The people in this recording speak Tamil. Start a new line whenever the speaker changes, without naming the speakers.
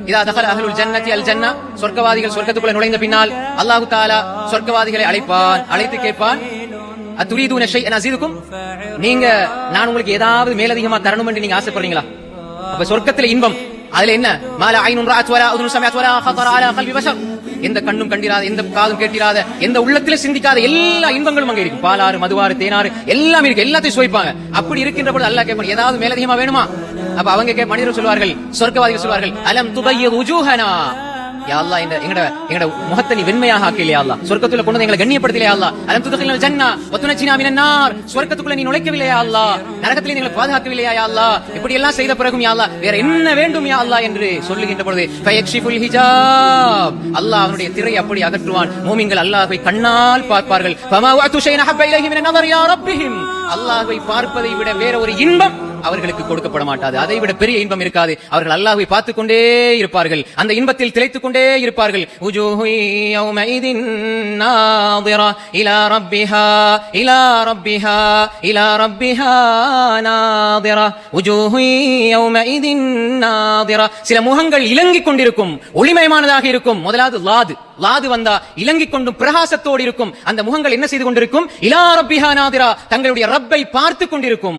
இதா தகல அஹ்லுல் ஜன்னதி அல் ஜன்னா, சொர்க்கவாதிகள் சொர்க்கத்துக்குள்ள நுழைந்த பின்னால் அல்லாஹ் தஆலா சொர்க்கவாதிகளை அழைத்து கேட்பான், அத்துரீதுன ஷைஅன் அஸீதுக்கும், நீங்க நான் உங்களுக்கு ஏதாவது மேலதிகமா தரணும் என்று நீங்க ஆசைப்படுறீங்களா? அப்ப சொர்க்கத்துல இன்பம் அதுல என்ன? மால ஐனுன் ரஅத் வலா உதுன் சமஅத் வலா خطر على قلب بشر, எந்த கண்ணும் கண்டிராத, எந்த காதும் கேட்டிராத, எந்த உள்ளத்திலே சிந்திக்காத எல்லா இன்பங்களும் அங்க இருக்கு. பாலாறு, மதுவாறு, தேனாறு எல்லாம் இருக்கு. எல்லாத்தையும் சுவைப்பாங்க. அப்படி இருக்கின்ற பொழுது அல்லாஹ் கேட்பான், ஏதாவது மேலதிகமா வேணுமா? அப்ப அவங்க மனிதர்கள் சொல்வார்கள், சொர்க்கவாதிகள் சொல்வார்கள், அலம் துபய்யிது உஜூஹனா, யா அல்லாஹ் எங்கட முகத்தை நீ வெண்மையாக ஆக்கலையா அல்லாஹ், சொர்க்கத்துல கொண்டு வந்து எங்களை கண்ணியப்படுத்தலையா அல்லாஹ், அலம் துதகில்னல் ஜன்னா வ துனஜினா மினன் நார், சொர்க்கத்துக்குள்ள நீ நுழைக்கவில்லையா அல்லாஹ், நரகத்திலே நீ பாதுகாக்கவில்லையா யா அல்லாஹ், இப்படி எல்லாம் செய்த பிறகும் யா அல்லாஹ் வேற என்ன வேண்டும் யா அல்லாஹ் என்று சொல்லுகின்ற பொழுது ஃபயக்ஷிஃபுல் ஹிஜாப், அல்லாஹ் அவனுடைய திரை அப்படி அகற்றுவான். மூமின்கள் அல்லாஹ்வை கண்ணால் பார்ப்பார்கள். ஃபமா வஅது ஷைஅன் ஹப்ப இலைஹி மினன் நஸர் யா ரப்பிஹிம், அல்லாஹ்வை பார்ப்பதை விட வேற ஒரு இன்பம் அவர்களுக்கு கொடுக்கப்பட மாட்டாது. அதை விட பெரிய இன்பம் இருக்காது. அவர்கள் அல்லாஹ்வை பார்த்துக் கொண்டே இருப்பார்கள், அந்த இன்பத்தில் திளைத்துக் கொண்டே இருப்பார்கள். உஜூஹு யௌமைதின் நாதிரா இலா ரப்பிஹா இலா ரப்பிஹா இலா ரப்பிஹா நாதிரா, உஜூஹு யௌமைதின் நாதிரா, சில முகங்கள் இலங்கிக் கொண்டிருக்கும், ஒளிமயமானதாக இருக்கும். முதலாவது லாது வந்தா இலங்கிக் கொண்டும் பிரகாசத்தோடு இருக்கும். அந்த முகங்கள் என்ன செய்து கொண்டிருக்கும்? இலா ரப்பிஹா நாதிரா, தங்களுடைய ரப்பை பார்த்துக் கொண்டிருக்கும்.